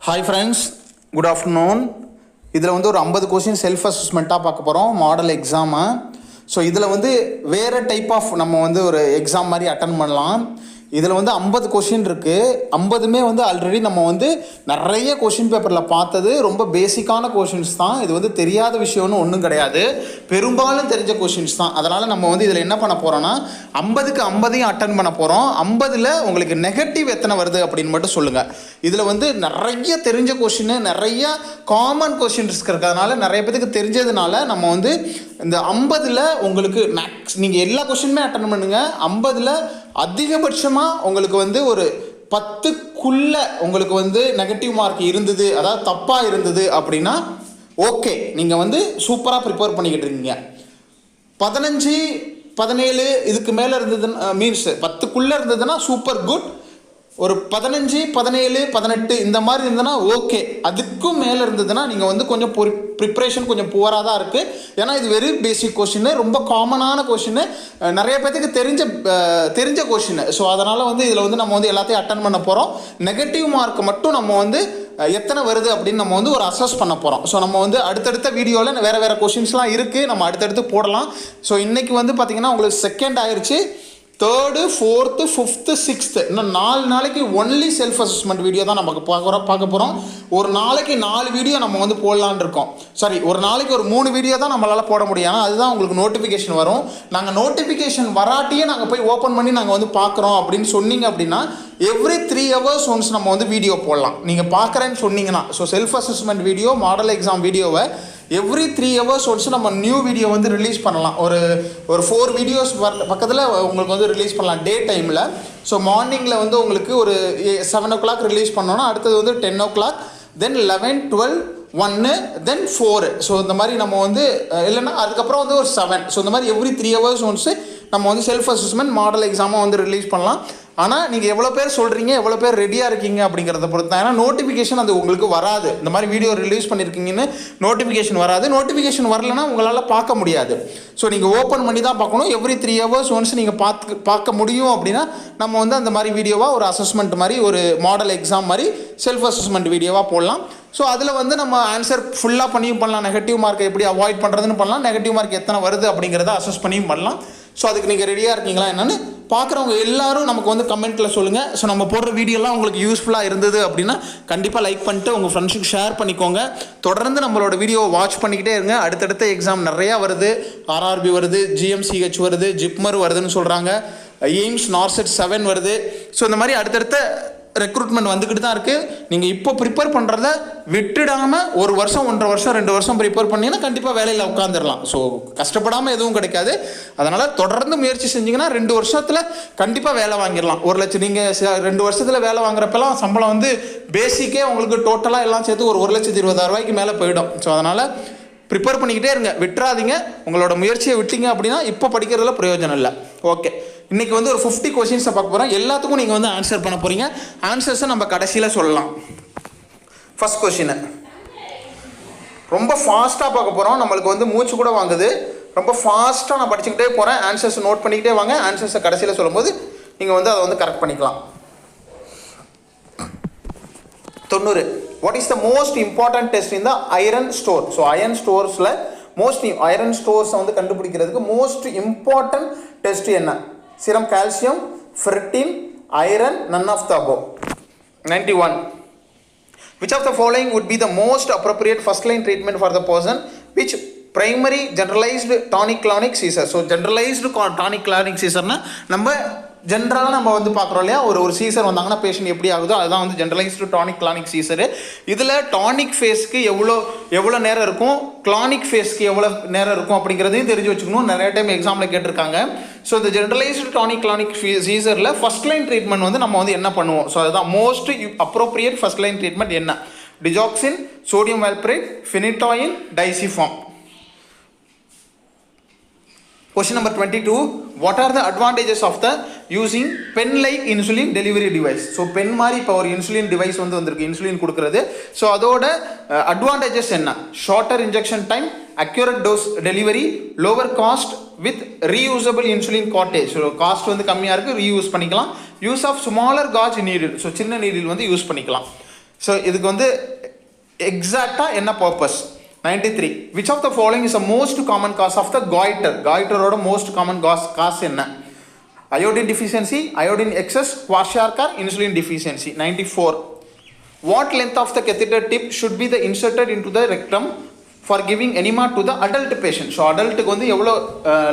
Hi friends, good afternoon. இதில் வந்து ஒரு 50 கொஸ்டின் செல்ஃப் அசஸ்மெண்ட்டாக பார்க்க போகிறோம் மாடல் எக்ஸாமு. ஸோ இதில் வந்து வேறு டைப் ஆஃப் நம்ம வந்து ஒரு எக்ஸாம் மாதிரி அட்டன் பண்ணலாம். இதில் வந்து 50 கொஷின் இருக்குது. 50மே வந்து ஆல்ரெடி நம்ம வந்து நிறைய கொஷின் பேப்பரில் பார்த்தது ரொம்ப பேசிக்கான கொஷின்ஸ் தான். இது வந்து தெரியாத விஷயம்னு ஒன்றும் கிடையாது, பெரும்பாலும் தெரிஞ்ச கொஷின்ஸ் தான். அதனால் நம்ம வந்து இதில் என்ன பண்ண போகிறோன்னா 50க்கு 50ஐயும் அட்டன் பண்ண போகிறோம். 50ல் உங்களுக்கு நெகட்டிவ் எத்தனை வருது அப்படின்னு மட்டும் சொல்லுங்கள். இதில் வந்து நிறைய தெரிஞ்ச கொஷின், நிறைய காமன் கொஷின்ஸ் இருக்கிறதுனால, நிறைய பேருக்கு தெரிஞ்சதுனால நம்ம வந்து இந்த 50ல் உங்களுக்கு நீங்கள் எல்லா கொஷினுமே அட்டன் பண்ணுங்கள். 50ல் அதிகபட்சமாக உங்களுக்கு வந்து ஒரு 10க்குள்ள உங்களுக்கு வந்து நெகட்டிவ் மார்க் இருந்தது, அதாவது தப்பாக இருந்தது அப்படின்னா ஓகே, நீங்கள் வந்து சூப்பராக ப்ரிப்பேர் பண்ணிக்கிட்டு இருக்கீங்க. 15, 17 இதுக்கு மேலே இருந்ததுன்னா மீன்ஸ் 10க்குள்ளே இருந்ததுன்னா சூப்பர் குட். ஒரு 15, 17, 18 இந்த மாதிரி இருந்ததுன்னா ஓகே. அதுக்கும் மேலே இருந்ததுன்னா நீங்கள் வந்து கொஞ்சம் ப்ரிப்ரேஷன் கொஞ்சம் புவராக தான் இருக்குது. ஏன்னா இது வெரி பேசிக் கொஷின், ரொம்ப காமனான கொஷின், நிறைய பேருக்கு தெரிஞ்ச கொஷின். ஸோ அதனால் வந்து இதில் வந்து நம்ம வந்து எல்லாத்தையும் அட்டன் பண்ண போகிறோம். நெகட்டிவ் மார்க் மட்டும் நம்ம வந்து எத்தனை வருது அப்படின்னு நம்ம வந்து ஒரு அசஸ் பண்ண போகிறோம். ஸோ நம்ம வந்து அடுத்தடுத்த வீடியோவில் வேறு கொஷின்ஸ்லாம் இருக்குது, நம்ம அடுத்தடுத்து போடலாம். ஸோ இன்றைக்கி வந்து பார்த்திங்கன்னா உங்களுக்கு செகண்ட் ஆயிடுச்சு. 3rd, 4th, 5th, 6th இன்னும் 4 நாளைக்கு ஒன்லி செல்ஃப் அசஸ்மெண்ட் வீடியோ தான் நமக்கு பார்க்க போகிறோம். ஒரு நாளைக்கு 4 வீடியோ நம்ம வந்து போடலான்னு இருக்கோம். சாரி, ஒரு நாளைக்கு ஒரு 3 வீடியோ தான் நம்மளால் போட முடியும். ஆனால் அதுதான் உங்களுக்கு நோட்டிஃபிகேஷன் வரும். நாங்கள் நோட்டிஃபிகேஷன் வராட்டியே நாங்கள் போய் ஓப்பன் பண்ணி நாங்கள் வந்து பார்க்குறோம் அப்படின்னு சொன்னீங்க அப்படின்னா எவ்ரி 3 hours ஒன்ஸ் நம்ம வந்து வீடியோ போடலாம். நீங்கள் பார்க்குறேன்னு சொன்னீங்கன்னா. So self assessment video, model exam வீடியோவை எவ்ரி 3 hours ஒன்ஸ் நம்ம நியூ வீடியோ வந்து ரிலீஸ் பண்ணலாம். ஒரு 4 வீடியோஸ் பக்கத்தில் உங்களுக்கு வந்து ரிலீஸ் பண்ணலாம் டே டைமில். ஸோ மார்னிங்கில் வந்து உங்களுக்கு ஒரு 7 o'clock ரிலீஸ் பண்ணோன்னா அடுத்தது வந்து 10 o'clock, தென் 11, 12, 1, தென் 4. ஸோ இந்த மாதிரி நம்ம வந்து இல்லைன்னா அதுக்கப்புறம் வந்து ஒரு 7. ஸோ இந்த மாதிரி எவ்ரி 3 hours ஒன்ஸு நம்ம வந்து செல்ஃப் அசஸ்மெண்ட் மாடல் எக்ஸாமாக வந்து ரிலீஸ் பண்ணலாம். ஆனால் நீங்கள் எவ்வளோ பேர் சொல்கிறீங்க, எவ்வளோ பேர் ரெடியாக இருக்கீங்க அப்படிங்கிறத பொறுத்து தான். ஏன்னா நோட்டிஃபிகேஷன் அது உங்களுக்கு வராது. இந்த மாதிரி வீடியோ ரிலீஸ் பண்ணியிருக்கீங்கன்னு நோட்டிஃபிகேஷன் வராது. நோட்டிஃபிகேஷன் வரலைன்னா உங்களால் பார்க்க முடியாது. ஸோ நீங்கள் ஓப்பன் பண்ணி தான் பார்க்கணும். எவ்ரி 3 hours ஒன்ஸ் நீங்கள் பார்க்க முடியும் அப்படின்னா நம்ம வந்து அந்த மாதிரி வீடியோவாக ஒரு அசஸ்மெண்ட் மாதிரி, ஒரு மாடல் எக்ஸாம் மாதிரி செல்ஃப் அசஸ்மெண்ட் வீடியோவாக போடலாம். ஸோ அதில் வந்து நம்ம ஆன்சர் ஃபுல்லாக பண்ணியும் பண்ணலாம். நெகட்டிவ் மார்க்கை எப்படி அவாய்ட் பண்ணுறதுன்னு பண்ணலாம். நெகட்டிவ் மார்க் எத்தனை வருது அப்படிங்கிறத அசஸ் பண்ணியும் பண்ணலாம். ஸோ அதுக்கு நீங்கள் ரெடியாக இருக்கீங்களா என்னென்னு பார்க்குறவங்க எல்லாரும் நமக்கு வந்து கமெண்ட்டில் சொல்லுங்கள். ஸோ நம்ம போடுற வீடியோலாம் உங்களுக்கு யூஸ்ஃபுல்லாக இருந்தது அப்படின்னா கண்டிப்பாக லைக் பண்ணிட்டு உங்கள் ஃப்ரெண்ட்ஸுக்கு ஷேர் பண்ணிக்கோங்க. தொடர்ந்து நம்மளோட வீடியோவை வாட்ச் பண்ணிக்கிட்டே இருங்க. அடுத்தடுத்த எக்ஸாம் நிறையா வருது. ஆர்ஆர்பி வருது, GMCH வருது, ஜிப்மர் வருதுன்னு சொல்கிறாங்க, எய்ம்ஸ், நார்செட் 7 வருது. ஸோ இந்த மாதிரி அடுத்தடுத்த ரெக்ரூட்மெண்ட் வந்துக்கிட்டு தான் இருக்குது. நீங்கள் இப்போ ப்ரிப்பேர் பண்ணுறத விட்டுடாமல் 1 வருஷம், 1.5 வருஷம், 2 வருஷம் ப்ரிப்பேர் பண்ணிங்கன்னா கண்டிப்பாக வேலையில் உட்காந்துடலாம். ஸோ கஷ்டப்படாமல் எதுவும் கிடைக்காது. அதனால் தொடர்ந்து முயற்சி செஞ்சிங்கன்னா 2 வருஷத்தில் கண்டிப்பாக வேலை வாங்கிடலாம். 1 லட்சம் நீங்கள் 2 வருஷத்தில் வேலை வாங்குறப்பெல்லாம் சம்பளம் வந்து பேசிக்கே உங்களுக்கு டோட்டலாக எல்லாம் சேர்த்து ஒரு 1,20,000 மேலே போயிடும். ஸோ அதனால் ப்ரிப்பேர் பண்ணிக்கிட்டே இருங்க, விட்டுறாதீங்க. உங்களோட முயற்சியை விட்டீங்க அப்படின்னா இப்போ படிக்கிறதுல பிரயோஜனம் இல்லை. ஓகே, இன்றைக்கி வந்து ஒரு 50 கொஷின்ஸை பார்க்க போகிறோம். எல்லாத்துக்கும் நீங்கள் வந்து ஆன்சர் பண்ண போகிறீங்க. ஆன்சர்ஸை நம்ம கடைசியில் சொல்லலாம். ஃபர்ஸ்ட் கொஷின் ரொம்ப ஃபாஸ்ட்டாக பார்க்க போகிறோம். நம்மளுக்கு வந்து மூச்சு கூட வாங்குது. ரொம்ப ஃபாஸ்ட்டாக நான் படிச்சுக்கிட்டே போகிறேன். ஆன்சர்ஸ் நோட் பண்ணிக்கிட்டே வாங்க. ஆன்சர்ஸை கடைசியில் சொல்லும்போது நீங்கள் வந்து அதை வந்து கரெக்ட் பண்ணிக்கலாம். 90. What is the most important test in the iron store? So iron ஸ்டோர்ஸில் அயரன் ஸ்டோர்ஸை வந்து கண்டுபிடிக்கிறதுக்கு மோஸ்ட் இம்பார்ட்டன்ட் டெஸ்ட் என்ன? serum calcium, ferritin, iron, none of the above. 91. Which of the following would be the most appropriate first line treatment for the person which primary generalized tonic-clonic seizure? So generalized tonic-clonic seizure na நம்ம ஜென்ரலாக நம்ம வந்து பார்க்குறோம் இல்லையா, ஒரு Caesar வந்தாங்கன்னா patient எப்படி ஆகுதோ அதுதான் வந்து ஜென்ரலைஸ்டு டானிக் சீசரு. இதில் டானிக் ஃபேஸ்க்கு எவ்வளோ நேரம் இருக்கும், கிளானிக் ஃபேஸ்க்கு எவ்வளோ நேரம் இருக்கும் அப்படிங்கிறதையும் தெரிஞ்சு வச்சுக்கணும். நிறைய டைம் எக்ஸாமில் கேட்டிருக்காங்க. ஸோ இந்த ஜென்ரலைஸ்டு டானிக் சீசரில் ஃபர்ஸ்ட் லைன் ட்ரீட்மெண்ட் வந்து நம்ம வந்து என்ன பண்ணுவோம்? ஸோ அதுதான் most appropriate first line treatment என்ன? டிஜாக்சின், சோடியம் வால்ப்ரேட், ஃபினிட்டாயின், டைசிஃபார்ம். Question number 22. What are the advantages of the using pen-like insulin delivery device? So pen மாதிரி இப்போ ஒரு இன்சுலின் டிவைஸ் வந்து வந்திருக்கு, இன்சுலின் கொடுக்குறது. ஸோ அதோட அட்வான்டேஜஸ் என்ன? Shorter injection time, accurate dose delivery, lower cost with reusable insulin cartridge. So cost வந்து கம்மியாக இருக்குது, ரீயூஸ் பண்ணிக்கலாம். Use of smaller gauge needle, so சின்ன நீடில் வந்து யூஸ் பண்ணிக்கலாம். ஸோ இதுக்கு வந்து எக்ஸாக்டாக என்ன purpose? 93. Which of the following is the most common cause of the goiter? Goiteரோட most common cause என்ன? Iodine deficiency, iodine excess, kwashiorkor, insulin deficiency. 94. What length of the catheter tip should be the inserted into the rectum for giving enema to the adult patient? So adultக்கு வந்து எவ்வளோ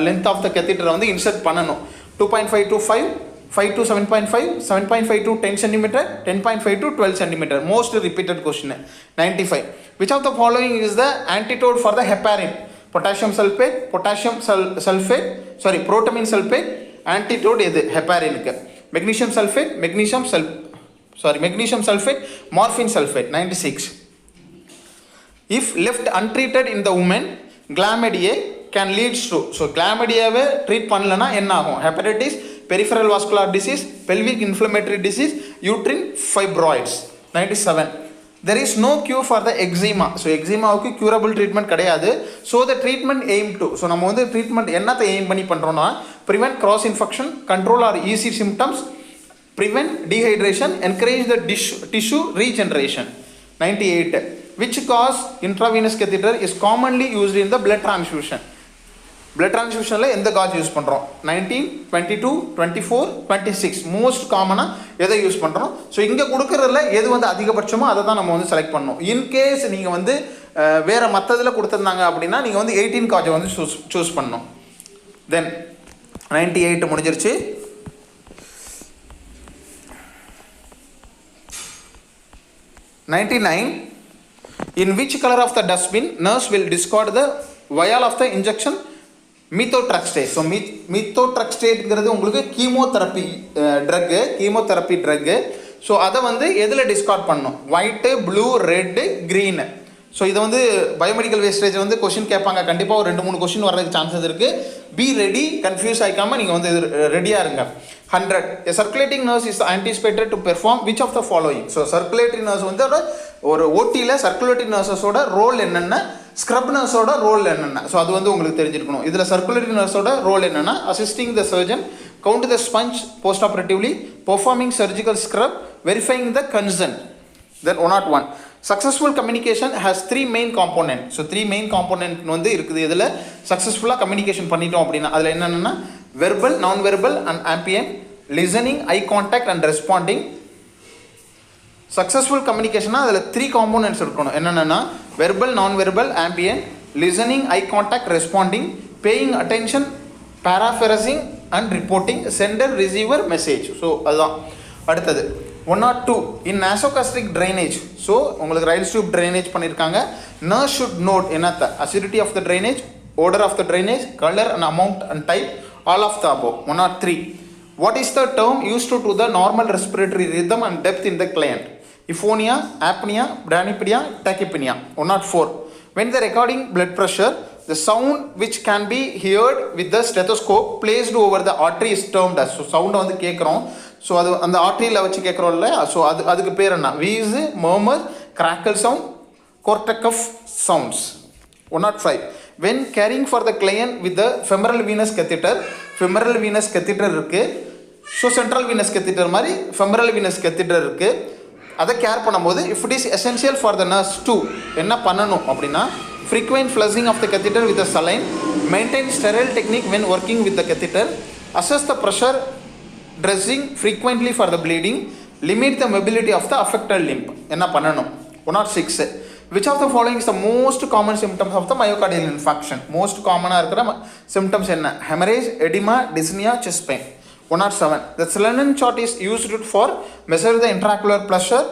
length of the catheter வந்து insert பண்ணணும்? 2.5 to 5, 5 to 7.5, 7.5 to 10 cm, 10.5 to 12 cm. Most repeated question. 95. Which of the following is the antidote for the heparin? Potassium sulfate, protamine sulfate. Antidote is heparin. Magnesium sulfate, magnesium sulfate, morphine sulfate. 96. If left untreated in the woman, chlamydia can lead to. So chlamydia treat பண்ணலனா என்ன ஆகும்? Hepatitis, peripheral vascular disease, pelvic inflammatory disease, uterine fibroids. 97. There is no cure for the eczema. So eczemaவுக்கு curable treatment கிடையாது. So the treatment aim to. So நம்ம வந்து treatment என்னத்தை aim பண்ணி பண்றோம்னா prevent cross infection, control or easy symptoms, prevent dehydration, encourage the tissue regeneration. 98. Which cause intravenous catheter is commonly used in the blood transfusion? Blood transfusionல எந்த gauge use பண்ணுறோம்? 19, 22, 24, 26 most காமனாக எதை use பண்ணுறோம்? So இங்கே கொடுக்குறதுல எது வந்து அதிகபட்சமோ அதை தான் நம்ம வந்து செலக்ட் பண்ணணும். இன்கேஸ் நீங்கள் வந்து வேறு மற்றதில் கொடுத்துருந்தாங்க அப்படின்னா நீங்கள் வந்து 18 காஜை வந்து சூஸ் பண்ணணும். தென் 98 முடிஞ்சிருச்சு. 99. In which color of the dustbin nurse will discard the vial of the injection methotrexate? So methotrexateங்கிறது உங்களுக்கு கீமோதெரப்பி ட்ரக்கு. ஸோ அதை வந்து எதில் டிஸ்கார்ட் பண்ணணும்? White, blue, red, green. So இதை வந்து பயோமெடிக்கல் வேஸ்டேஜ் வந்து கொஷின் கேட்பாங்க. கண்டிப்பாக ஒரு 2-3 கொஷின் வர்றதுக்கு சான்சஸ் இருக்குது. பி ரெடி, கன்ஃபியூஸ் ஆகிக்காமல் நீங்கள் வந்து ரெடியாக இருங்க. 100. A circulating nurse is anticipated to perform which of the following? So circulatory nurse வந்து ஒரு ஓட்டியில் சர்க்குலேட்டரி நர்ஸஸோட ரோல் என்னென்ன, ஸ்க்ரப் நர்ஸோட ரோல் என்னென்ன, ஸோ அது வந்து உங்களுக்கு தெரிஞ்சிருக்கணும். இதில் சர்க்குலேட்டரி நர்ஸோட ரோல் என்னென்னா assisting the surgeon, count the sponge postoperatively, performing surgical scrub, verifying the consent. Then 101. Successful communication has 3 main component. So 3 main component வந்து இருக்குது. இதில் சக்ஸஸ்ஃபுல்லாக கம்யூனிகேஷன் பண்ணிட்டோம் அப்படின்னா அதில் என்னென்னா verbal, non verbal and ambient, listening, eye contact and responding. Successful கம்யூனிகேஷனாக அதில் 3 காம்போனன்ட்ஸ் இருக்கணும். என்னென்னா verbal, non verbal, ambient, listening, eye contact, responding, paying attention, paraphrasing and reporting, sender, receiver, message. So அதுதான். அடுத்தது 102. In nasogastric drainage. ஸோ உங்களுக்கு Ryle tube drainage பண்ணியிருக்காங்க. Nurse should note என்னத்த acidity of the drainage, order of the drainage, color and amount and type, all of the above. 103. What is the term used to the normal respiratory rhythm and depth in the client? Euphonia, apnea, bradycardia, tachypnea. 104. When the recording blood pressure, the sound which can be heard with the stethoscope placed over the artery is termed as. So sound வந்து கேட்குறோம். So அது அந்த ஆர்ட்ரியில் வச்சு கேட்குறோம் இல்லையா? So அதுக்கு பேர் என்ன? வீஸ், மர்மர், கிராக்கல் சவுண்ட், கோர்டெக்கஃப் sounds. 105. When caring for the client with the femoral venous catheter, femoral venous catheter இருக்குது. ஸோ சென்ட்ரல் வீனஸ் கெத்திட்டர் மாதிரி ஃபெமரல் வீனஸ் கெத்திட்டர் இருக்குது. அதை கேர் பண்ணும்போது if it is essential for the nurse to என்ன பண்ணணும் அப்படின்னா frequent flushing of the catheter with a saline, maintain sterile technique when working with the catheter, assess the pressure, dressing frequently for the bleeding, limit the mobility of the affected limb. என்ன பண்ணணும்? 106. Which of the following is the most common symptoms of the myocardial infarction? Most common இருக்கிற symptoms என்ன? hemorrhage, edema, dyspnea, chest pain. 107. The Selenin chart is used for measure the intraocular pressure.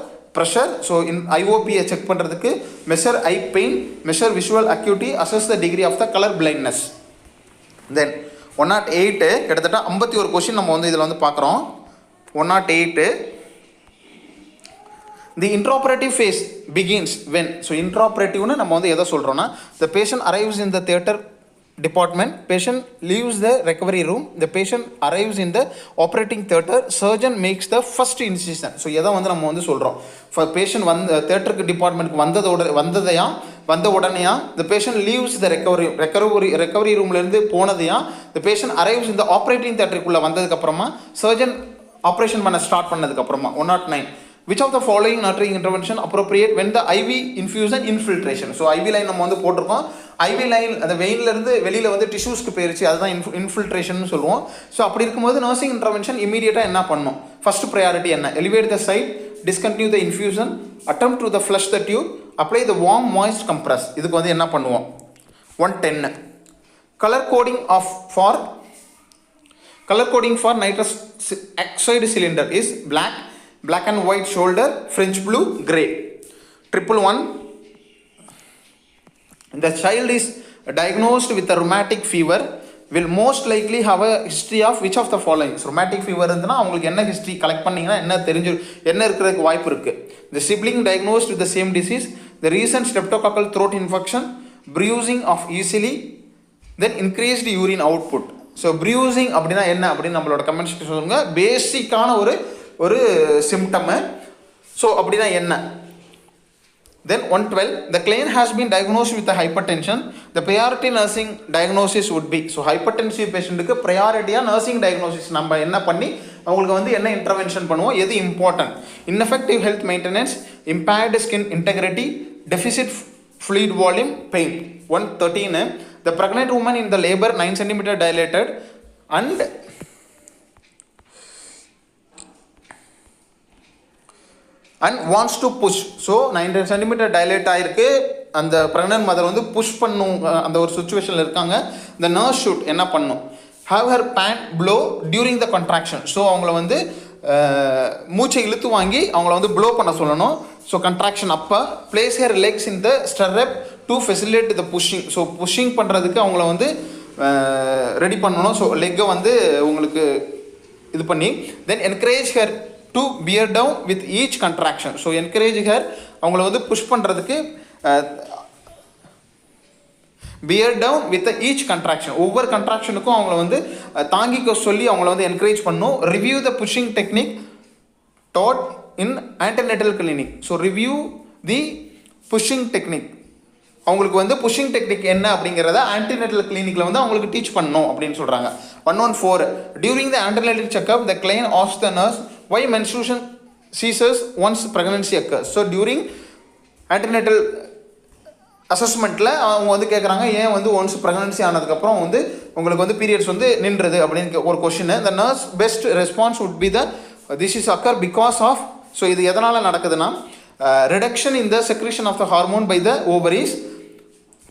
So in IOP check பண்றதுக்கு measure eye pain, measure visual acuity, assess the degree of the color blindness. Then 108 கிட்டத்தட்ட 51 question நம்ம வந்து இதல வந்து பார்க்கறோம். 108. The intraoperative phase begins when. So intraoperative னு நம்ம வந்து எதை சொல்றோம்னா the patient arrives in the theater department, patient leaves the recovery room, the patient arrives in the operating theater, surgeon makes the first incision. So எதை வந்து நம்ம வந்து சொல்றோம் for patient வந்து theater department வந்த உடனேயா the patient leaves the recovery roomல இருந்து போனதையா the patient arrives in the operating theater குள்ள வந்ததுக்கு அப்புறமா surgeon ஆபரேஷன் பண்ண ஸ்டார்ட் பண்ணதுக்கு அப்புறமா. 109. which of the following nurturing intervention appropriate when the IV infusion infiltration. So IV line நம்ம வந்து போட்டிருக்கோம். IV லைன் அந்த வெயின்லேருந்து வெளியில் வந்து டிஷ்யூஸ்க்கு போயிருச்சு, அதுதான் இன்ஃபில்ட்ரேஷன் சொல்லுவோம். ஸோ அப்படி இருக்கும்போது நர்சிங் இன்டர்வென்ஷன் இமீடியட்டாக என்ன பண்ணணும்? ஃபர்ஸ்ட் ப்ரையாரிட்டி என்ன? Elevate the site, discontinue the infusion, attempt to the flush the tube, apply the warm moist compress. இதுக்கு வந்து என்ன பண்ணுவோம்? 110. color coding for nitrous oxide cylinder is black and white shoulder, French blue, gray. 111. The child is diagnosed with a rheumatic fever, will most likely have a history of which of the following? rheumatic fever இருந்துனா உங்களுக்கு என்ன history collect பண்ணீங்கன்னா என்ன இருக்கிறதுக்கு வாய்ப்பு இருக்கு? The sibling diagnosed with the same disease, the recent streptococcal throat infection, bruising of easily, then increased urine output. So bruising அப்படின்னா என்ன அப்படின்னு நம்மளோட கமெண்ட்ஸ் சொல்லுங்க. பேசிக்கான ஒரு சிம்டமு. ஸோ அப்படின்னா என்ன? Then 112, the client has been diagnosed with a hypertension. The priority nursing diagnosis would be, so hypertensive patientக்கு priority-ஆ nursing diagnosis நம்ம என்ன பண்ணி அவங்களுக்கு வந்து என்ன இன்டர்வென்ஷன் பண்ணுவோம், எது important? ineffective health maintenance, impaired skin integrity, deficit fluid volume, pain. 113, the pregnant woman in the labor 9 cm dilated and wants to push. So 9 cm dilate ஆகிருக்கு, அந்த ப்ரெக்னன்ட் மதர் வந்து புஷ் பண்ணும் அந்த ஒரு சுச்சுவேஷனில் இருக்காங்க. the nurse should என்ன பண்ணும்? have her pant blow during the contraction. So அவங்கள வந்து மூச்சை இழுத்து வாங்கி அவங்கள வந்து ப்ளோ பண்ண சொல்லணும். ஸோ கண்ட்ராக்ஷன் அப்போ place her legs in the stirrup to facilitate the pushing. So pushing பண்ணுறதுக்கு அவங்கள வந்து ரெடி பண்ணணும். ஸோ லெக்கை வந்து உங்களுக்கு இது பண்ணி then encourage her to bear down with each contraction. So encourage her அவங்கள வந்து புஷ் பண்ணுறதுக்கு bear down with each contraction. ஒவ்வொரு கண்ட்ராக்ஷனுக்கும் அவங்கள வந்து தாங்கிக்க சொல்லி அவங்கள வந்து என்கரேஜ் பண்ணும். review the pushing technique taught in antenatal clinic. So review the pushing technique. அவங்களுக்கு வந்து புஷிங் டெக்னிக் என்ன அப்படிங்கிறத ஆன்டினேட்டல் கிளினிக்கில் வந்து அவங்களுக்கு டீச் பண்ணணும் அப்படின்னு சொல்கிறாங்க. 114, during the antenatal checkup the client asks the nurse why menstruation ceases once pregnancy occurs. So during antenatal அசஸ்மெண்ட்டில் அவங்க வந்து கேட்குறாங்க, ஏன் வந்து ஒன்ஸ் ப்ரெக்னன்சி ஆனதுக்கப்புறம் வந்து உங்களுக்கு வந்து பீரியட்ஸ் வந்து நின்றுது அப்படின்னு ஒரு question. The nurse best response would be the this is occur because of. So இது எதனால் நடக்குதுன்னா reduction in the secretion of the hormone by the ovaries,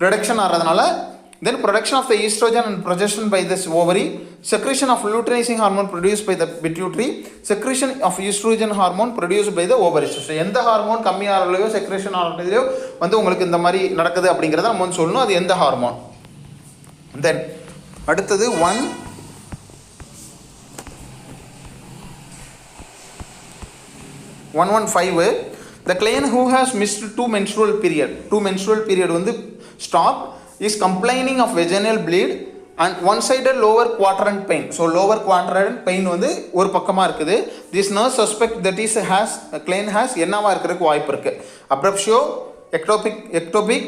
reduction ஆகிறதுனால, then production of the estrogen and progesterone by this ovary, secretion of luteinizing hormone produced by the pituitary, secretion of estrogen hormone produced by the ovaries. So எந்த hormone கம்மியாகலையோ secretion ஆகிறதுலையோ வந்து உங்களுக்கு இந்த மாதிரி நடக்குது அப்படிங்கிறத நம்ம வந்து சொல்லணும், அது எந்த ஹார்மோன். தென் அடுத்தது 115, the client who has missed two menstrual period வந்து stop is complaining of vaginal bleed and one-sided lower quadrant pain. So lower quadrant pain வந்து ஒரு பக்கமாக இருக்குது. this nurse suspect that is has client has என்னவா இருக்கிறதுக்கு வாய்ப்பு இருக்குது? abruptio, ectopic,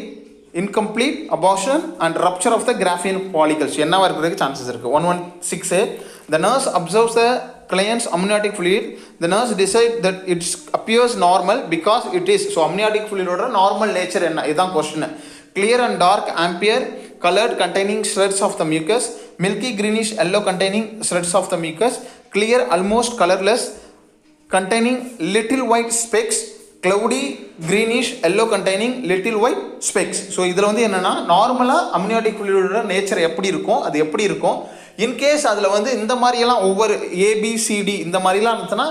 incomplete abortion and rupture of the Graafian follicles. என்னவா இருக்கிறதுக்கு சான்சஸ் இருக்குது. 116, the nurse observes the client's amniotic fluid. the nurse decide that it appears normal because it is. So amniotic fluid ஓட normal nature என்ன, இதுதான் question. clear and dark amber colored containing shreds of the mucus, milky greenish yellow containing shreds of the mucus, clear almost colorless containing little white specks, cloudy greenish yellow containing little white specks. So இதில் வந்து என்னென்னா நார்மலாக amniotic ஃப்ளூயிடோட nature எப்படி இருக்கும், அது எப்படி இருக்கும். In case அதில் வந்து இந்த மாதிரியெல்லாம் ஒவ்வொரு ABCD இந்த மாதிரிலாம் இருந்துச்சுன்னா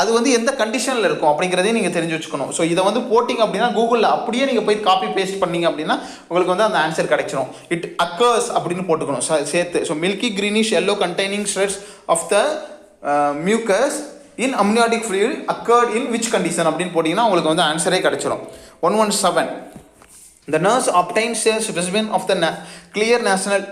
அது வந்து எந்த கண்டிஷனில் இருக்கும் அப்படிங்கிறதையும் நீங்கள் தெரிஞ்சு வச்சுக்கணும். ஸோ இதை வந்து போட்டிங்க அப்படின்னா கூகுளில் அப்படியே நீங்கள் போய் காப்பி பேஸ்ட் பண்ணிங்க அப்படின்னா உங்களுக்கு வந்து அந்த ஆன்சர் கிடைச்சிடும். இட் அக்கர்ஸ் அப்படின்னு போட்டுக்கணும் சேர்த்து. So milky greenish yellow containing streaks of the mucus in amniotic fluid occurred in which condition அப்படின்னு போட்டிங்கன்னா உங்களுக்கு வந்து ஆன்சரே கிடைச்சிடும். 117, The nurse obtains a specimen of the clear nasal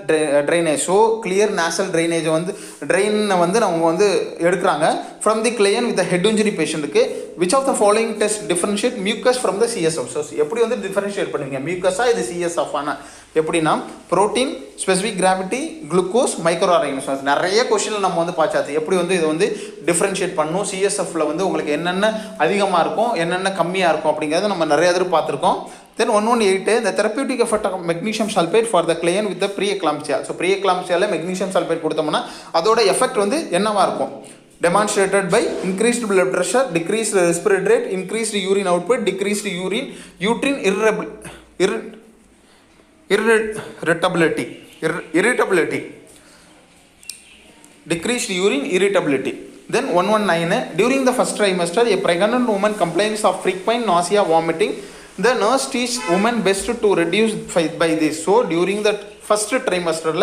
drainage. So clear nasal drainage வந்து drain வந்து அவங்க வந்து எடுக்கிறாங்க from the client with the head injury patient க்கு. Which of the following test differentiate mucus from the CSF? So எப்படி வந்து differentiate பண்ணுவீங்க? mucus-ஆ இது CSF ஆனா எப்படின்னா protein, specific gravity, glucose, micro organisms நிறைய கொஸ்டினில் நம்ம வந்து பார்த்தாச்சு எப்படி வந்து இதை வந்து டிஃப்ரென்ஷியேட் பண்ணணும். சிஎஸ்எஃப்ல வந்து உங்களுக்கு என்னென்ன அதிகமாக இருக்கும் என்னென்ன கம்மியாக இருக்கும் அப்படிங்கிறத நம்ம நிறைய தடவை பார்த்துருக்கோம். Then 118, the therapeutic effect of magnesium sulfate for the client with the pre-eclampsia. So pre-eclampsiaல magnesium sulfate கொடுத்தோம்னா அதோட எஃபெக்ட் வந்து என்னவா இருக்கும்? Demonstrated by increased blood pressure, decreased respiratory rate, increased urine output, decreased uterine irritability, decreased urine irritability. Then 119, during the first trimester, a pregnant woman complains of frequent nausea, vomiting. The nurse teaches women best to reduce by this. So during the first trimester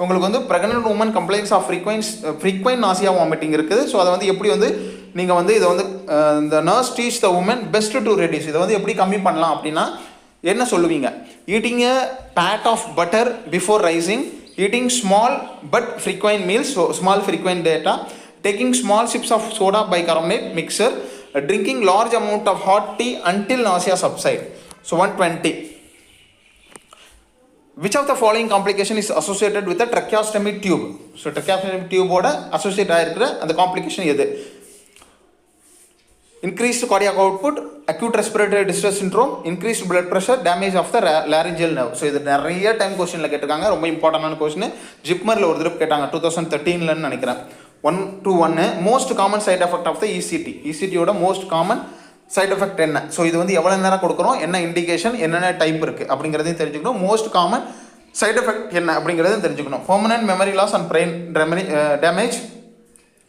உங்களுக்கு வந்து pregnant woman complaints of frequent nausea, vomiting இருக்குது. So அதை வந்து எப்படி வந்து நீங்கள் வந்து இதை வந்து the nurse teach the woman best to reduce, இதை வந்து எப்படி கம்மி பண்ணலாம் அப்படின்னா என்ன சொல்லுவீங்க? eating a pat of butter before rising, eating small but frequent meals, so small frequent data, taking small sips of soda bicarbonate mixer, drinking large amount of hot tea until nausea subside. So 120, which of the following complication is associated with a tracheostomy tube? So tracheostomy tube ஓட associate ஆயிருக்கிற அந்த complication எது? Increased cardiac output, acute respiratory distress syndrome, increased blood pressure, damage of the laryngeal nerve. So இது நிறைய time கொஸ்டினில் கேட்டிருக்காங்க. ரொம்ப இம்பார்ட்டண்டான question. ஜிப்மரில் ஒரு தடவை கேட்டாங்க 2013 நினைக்கிறேன். 121, most common side effect of the ECT. இசிடியோட மோஸ்ட் காமன் சைட் எஃபெக்ட் என்ன? ஸோ இது வந்து எவ்வளோ நேரம் கொடுக்குறோம், என்ன இண்டிகேஷன், என்னென்ன டைப் இருக்குது அப்படிங்கிறதையும் தெரிஞ்சுக்கணும். மோஸ்ட் காமன் சைட் எஃபெக்ட் என்ன அப்படிங்கிறதையும் தெரிஞ்சுக்கணும். Permanent memory loss and brain damage,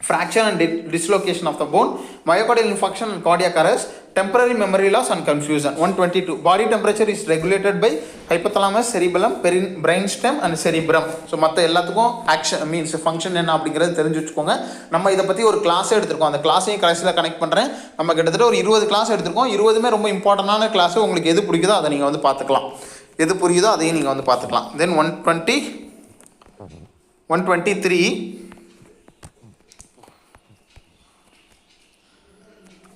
fracture and dislocation of the bone, myocardial infarction and cardiac arrest, temporary memory loss and confusion. 122, body temperature is regulated by hypothalamus, cerebellum, brainstem and cerebrum. So மற்ற எல்லாத்துக்கும் action means function என்ன அப்படிங்கிறது தெரிஞ்சு வச்சுக்கோங்க. நம்ம இதை பற்றி ஒரு கிளாஸ் எடுத்திருக்கோம். அந்த கிளாஸையும் கடைசியில் கனெக்ட் பண்ணுறேன். நம்ம கிட்டத்தட்ட ஒரு 20 கிளாஸ் எடுத்திருக்கோம். 20மே ரொம்ப இம்பார்ட்டண்டான கிளாஸ். உங்களுக்கு எது பிடிக்குதோ அதை நீங்கள் வந்து பார்த்துக்கலாம், எது புரியுதோ அதையும் நீங்கள் வந்து பார்த்துக்கலாம். தென்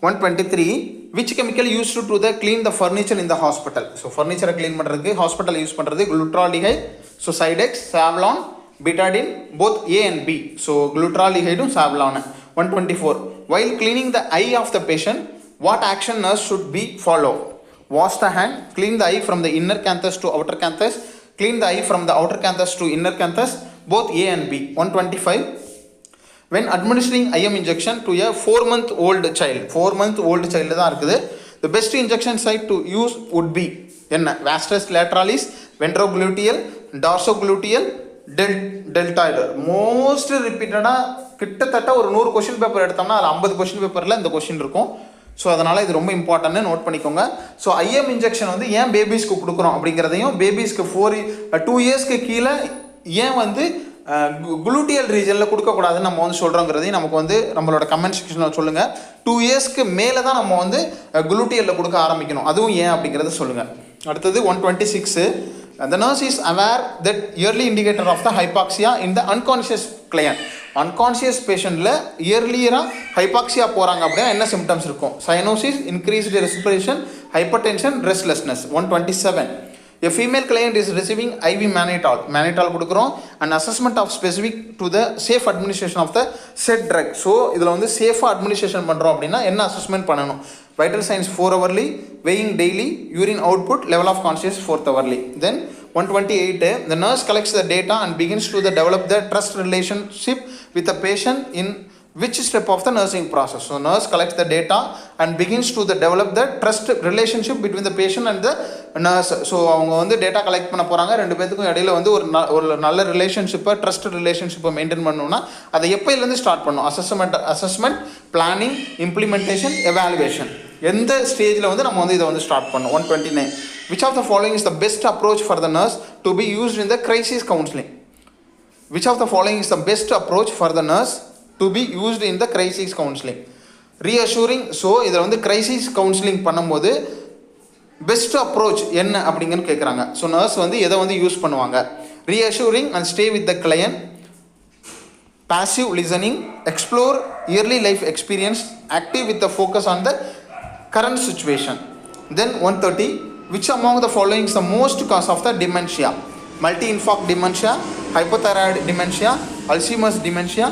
123, which chemical used to clean the furniture in the hospital? So furniture clean பண்றதுக்கு hospital யூஸ் பண்றது glutaraldehyde, so Sidex, Savlon, betadine, both A and B. So glutaraldehyde and Savlon. 124, while cleaning the eye of the patient, what action nurse should be follow? Wash the hand, clean the eye from the inner canthus to outer canthus, clean the eye from the outer canthus to inner canthus, both A and B. 125, when administering IM injection to a 4-month-old child, 4-month-old child தான் இருக்குது, the best injection site to use would be என்ன? vastus lateralis, ventrogluteal, dorsogluteal, deltoid. Most ரிப்பீட்டடாக கிட்டத்தட்ட ஒரு 100 question paper எடுத்தோம்னா அது 50 question பேப்பரில் இந்த கொஸ்டின் இருக்கும். ஸோ அதனால் இது ரொம்ப இம்பார்ட்டன்ட்னு நோட் பண்ணிக்கோங்க. ஸோ ஐஎம் இன்ஜெக்ஷன் வந்து ஏன் பேபிஸ்க்கு கொடுக்குறோம் அப்படிங்கிறதையும், பேபிஸ்க்கு 2 இயர்ஸ்க்கு கீழே ஏன் வந்து குளூட்டியல் ரீஜனில் கொடுக்கக்கூடாதுன்னு நம்ம வந்து சொல்கிறோங்கிறதையும் நமக்கு வந்து நம்மளோட கமெண்ட் செக்ஷனில் சொல்லுங்கள். 2 இயர்ஸ்க்கு மேலே தான் நம்ம வந்து குளூட்டியலில் கொடுக்க ஆரம்பிக்கணும், அதுவும் ஏன் அப்படிங்கிறத சொல்லுங்கள். அடுத்தது 126, the nurse is aware that early indicator of the hypoxia in the unconscious client. Unconscious பேஷண்ட்டில் இயர்லியராக ஹைபாக்சியா போகிறாங்க அப்படின்னா என்ன சிம்டம்ஸ் இருக்கும்? Cyanosis, increased respiration, hypertension, restlessness. 127, a female client is receiving IV mannitol கொடுக்குறோம், and assessment of specific to the safe administration of the said drug. So இதில் வந்து சேஃபாக அட்மினிஸ்ட்ரேஷன் பண்ணுறோம் அப்படின்னா என்ன அசஸ்மெண்ட் பண்ணணும்? vital signs 4 hourly, weighing daily, urine output, level of consciousness 4th hourly. Then 128, the nurse collects the data and begins to develop the trust relationship with the patient in which step of the nursing process? So nurse collects the data and begins to develop the trust relationship between the patient and the nurse. So அவங்க வந்து data collect பண்ண போகிறாங்க, 2 பேத்துக்கும் இடையில வந்து ஒரு நல்ல ரிலேஷன்ஷிப்பை, ட்ரஸ்ட் ரிலேஷன்ஷிப்பை மெயின்டைன் பண்ணணும்னா அதை எப்போலேருந்து ஸ்டார்ட் பண்ணணும்? அசஸ்மெண்ட், பிளானிங், இம்ப்ளிமெண்டேஷன், எவாலுவேஷன், எந்த ஸ்டேஜில் வந்து நம்ம வந்து இதை வந்து ஸ்டார்ட் பண்ணணும்? 129, which of the following is the best approach for the nurse to be used in the crisis counseling? Which of the following is the best approach for the nurse to be used in the crisis counseling? Reassuring. So இதில் வந்து crisis counseling பண்ணும்போது best approach என்ன அப்படிங்கன்னு கேட்குறாங்க. So nurse வந்து எதை வந்து use பண்ணுவாங்க? Reassuring and stay with the client, passive listening, explore early life experience, active with the focus on the current situation. Then 130, which among the following is the most cause of the dementia? Multi-infarct dementia, hypothyroid dementia, Alzheimer's dementia,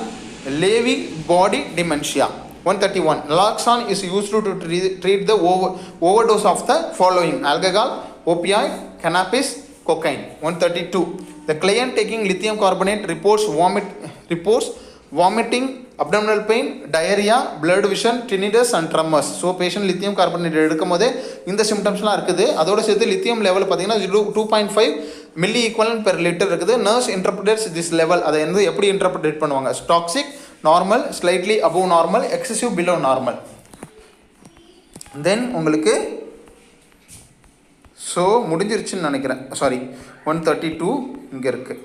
Lewy body dementia. 131, naloxone is used to treat the overdose of the following: alcohol, opioid, cannabis, cocaine. 132, the client taking lithium carbonate reports vomiting, abdominal pain, diarrhea, blurred vision, tinnitus and tremors. So patient lithium carbonate எடுக்கும் போதே இந்த சிம்டம்ஸ்லாம் இருக்குது. அதோட சேர்த்து lithium level பார்த்தீங்கன்னா 2.5 milliequivalent per litre இருக்குது. Nurse interprets this level, அதை வந்து எப்படி இன்டர்பிரேட் பண்ணுவாங்க? Toxic, normal, slightly above normal, excessive below normal. Then உங்களுக்கு ஸோ முடிஞ்சிருச்சுன்னு நினைக்கிறேன். சாரி, 132 இங்கே இருக்குது.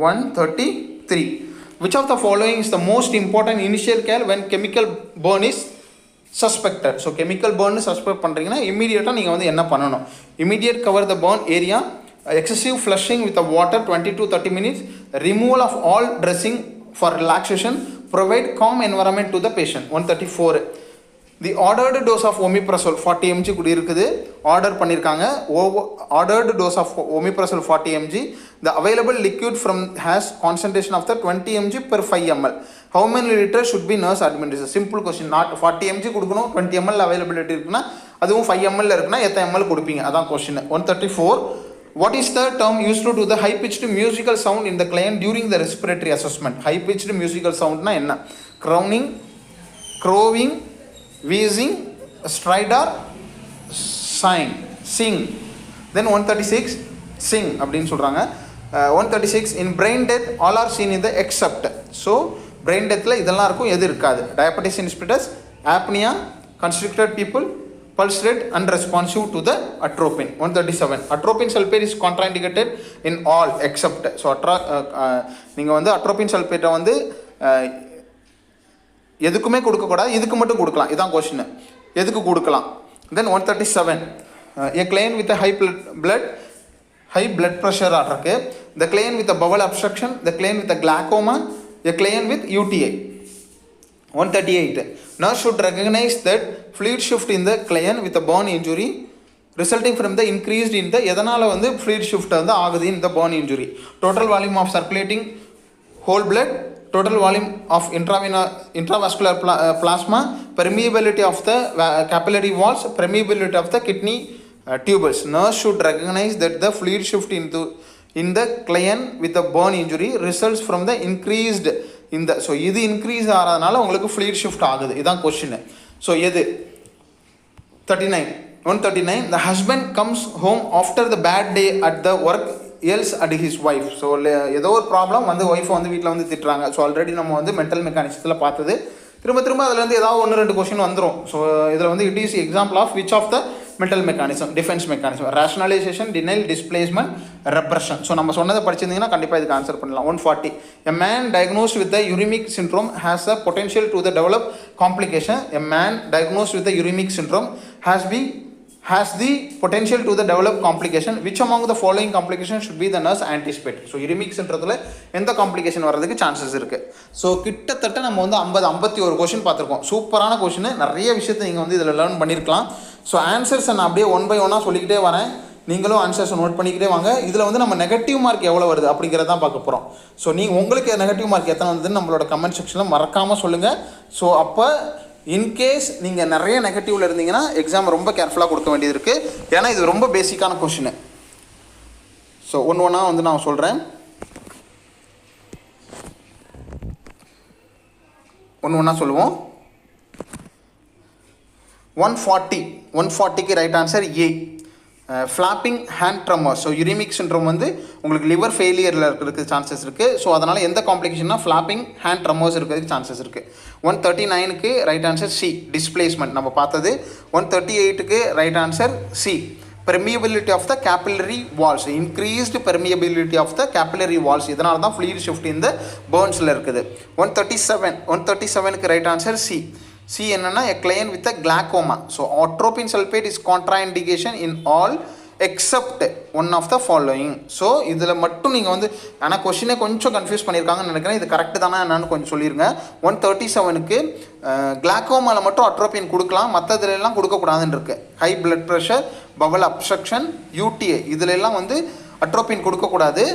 133, which of the following is the most important initial care when chemical burn is suspected? So chemical burn suspect பண்ணுறீங்கன்னா இமீடியட்டாக நீங்கள் வந்து என்ன பண்ணணும்? Immediate cover the burn area, excessive flushing with water 20 to 30 minutes, removal of all dressing for relaxation, provide calm environment to the patient. 134, the ordered dose of omeprazole 40 mg கூட இருக்குது, order பண்ணியிருக்காங்க. Ordered dose of omeprazole 40 mg. The available liquid from has concentration of the 20 mg per 5 ml. How many liters should be nurse administered? Simple question. Not 40 mg கொடுக்கணும், 20 ml availability இருக்குன்னா, அதுவும் 5 ml இருக்குன்னா எத்தனை ml கொடுப்பீங்க? அதான் question. 134, what is the term used to do the high pitched musical sound in the client during the respiratory assessment? High pitched musical sound na enna? Crowning, crowing, wheezing, stridor, sing. Then 136, sing அப்படின்னு சொல்கிறாங்க. 136, in brain death all are seen in the except. So brain deathல இதெல்லாம் இருக்கும், எது இருக்காது? diabetes insipidus, apnea, constricted people, pulse rate unresponsive to the atropine. 137, atropine sulfate is contraindicated in all except. So நீங்கள் வந்து atropine sulfate வந்து எதுக்குமே கொடுக்கக்கூடாது, இதுக்கு மட்டும் கொடுக்கலாம். இதான் கொஸ்டின், எதுக்கு கொடுக்கலாம்? தென் 137, a client with a high blood pressure இருக்கு, the client with a bowel obstruction, the client with a glaucoma, a client with UTI. 138, nurse should recognize that fluid shift in the client with a burn injury resulting from the increased in the எதனால வந்து fluid shift வந்து ஆகுது in the burn injury. Total volume of circulating whole blood, total volume of intravascular plasma, permeability of the capillary walls, permeability of the kidney tubules. Nurse should recognize that the fluid shift in the client with the burn injury results from the increased in the. So இது increase ஆகிறதுனால உங்களுக்கு fluid shift ஆகுது. இதான் question. So எது? 139, the husband comes home after the bad day at the work, yells at his wife. So ஏதோ ஒரு problem வந்து wifi வந்து வீட்டில் வந்து திட்டுறாங்க. ஸோ ஆல்ரெடி நம்ம வந்து மென்டல் மெக்கானிசத்தில் பார்த்தது. திரும்ப அதுலேருந்து ஏதாவது 1-2 கொஸ்டின் வந்துடும். ஸோ இதில் வந்து it is example of which of the mental mechanism, defence mechanism, rationalisation, denial, displacement, repression. So நம்ம சொன்னதை படிச்சிருந்தீங்கன்னா கண்டிப்பாக இதுக்கு ஆன்சர் பண்ணலாம். 140, a man diagnosed with the uremic syndrome has a potential to the develop complication. A man diagnosed with the uremic syndrome has the potential to the develop complication. Which among the following complications should be the nurse anticipate? So uremic சிண்ட்ரத்தில் எந்த complication வர்றதுக்கு chances இருக்குது? So கிட்டத்தட்ட நம்ம வந்து 51 question பார்த்துருக்கோம். சூப்பரான question, நிறைய விஷயத்தை நீங்கள் வந்து இதில் லேர்ன் பண்ணியிருக்கலாம். ஸோ ஆன்சர்ஸை நான் அப்படியே 1 by 1 சொல்லிக்கிட்டே வரேன், நீங்களும் ஆன்சர்ஸை நோட் பண்ணிக்கிட்டே வாங்க. இதில் வந்து நம்ம நெகட்டிவ் மார்க் எவ்வளோ வருது அப்படிங்கிறதான் பார்க்க போகிறோம். ஸோ உங்களுக்கு நெகட்டிவ் மார்க் எத்தனை வந்ததுன்னு நம்மளோட கமெண்ட் செக்ஷனில் மறக்காமல் சொல்லுங்கள். ஸோ அப்போ இன்கேஸ் நீங்கள் நிறைய நெகட்டிவில் இருந்தீங்கன்னா எக்ஸாம் ரொம்ப கேர்ஃபுல்லாக கொடுக்க வேண்டியது இருக்குது. ஏன்னா இது ரொம்ப பேசிக்கான கொஷின். ஸோ ஒன்று வந்து நான் சொல்கிறேன். ஒன்று சொல்லுவோம். 140க்கு right answer A, flapping hand tremor. So uremic syndrome வந்து உங்களுக்கு லிவர் ஃபெயிலியரில் இருக்கிறதுக்கு சான்சஸ் இருக்குது. ஸோ அதனால் எந்த காம்ப்ளிகேஷன்னா ஃப்ளாப்பிங் ஹேண்ட் ட்ரமர்ஸ் இருக்கிறதுக்கு சான்சஸ் இருக்குது. 139க்கு ரைட் ஆன்சர் சி, டிஸ்பிளேஸ்மெண்ட் நம்ம பார்த்தது. 138க்கு right answer C, permeability of the capillary walls, increased permeability of the capillary walls. இதனால தான் fluid shift in the burnsல இருக்குது. 137க்கு ரைட் ஆன்சர் சி, சி என்னென்னா a client with a glaucoma. So atropine sulfate is contraindication in all except one of the following. So இதில் மட்டும் நீங்கள் வந்து ஆனால் கொஷினை கொஞ்சம் கன்ஃபியூஸ் பண்ணியிருக்காங்கன்னு நினைக்கிறேன். இது கரெக்டு தானே என்னன்னு கொஞ்சம் சொல்லிடுங்க. 137க்கு கிளாக்கோமாவில் மட்டும் அட்ரோபின் கொடுக்கலாம், மற்றதுலாம் கொடுக்கக்கூடாதுன்னு இருக்குது. High blood pressure, bowel obstruction, UTI இதிலெல்லாம் வந்து அட்ரோபின் கொடுக்கக்கூடாது,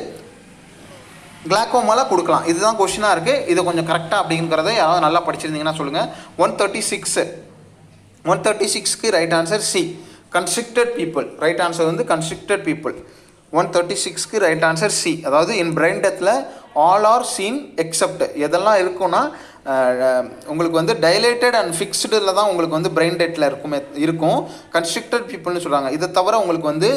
கிளாக்கோமாவில் கொடுக்கலாம். இதுதான் கொஷினாக இருக்குது. இது கொஞ்சம் கரெக்டாக அப்படிங்கிறத யாராவது நல்லா படிச்சிருந்தீங்கன்னா சொல்லுங்கள். 136க்கு right answer C, constricted pupil. Right answer வந்து கன்ஸ்ட்ரிக்டட் பீப்புள். 136க்கு ரைட் ஆன்சர் சி. அதாவது இன் பிரெயின் டெத்தில் ஆல் ஆர் சீன் எக்ஸப்ட் எதெல்லாம் இருக்குன்னா உங்களுக்கு வந்து டைலேட்டட் அண்ட் ஃபிக்ஸ்டில் தான் உங்களுக்கு வந்து பிரெயின் டெத்தில் இருக்கும் கன்ஸ்ட்ரிக்டட் பீப்புள்னு சொல்கிறாங்க. இதை தவிர உங்களுக்கு வந்து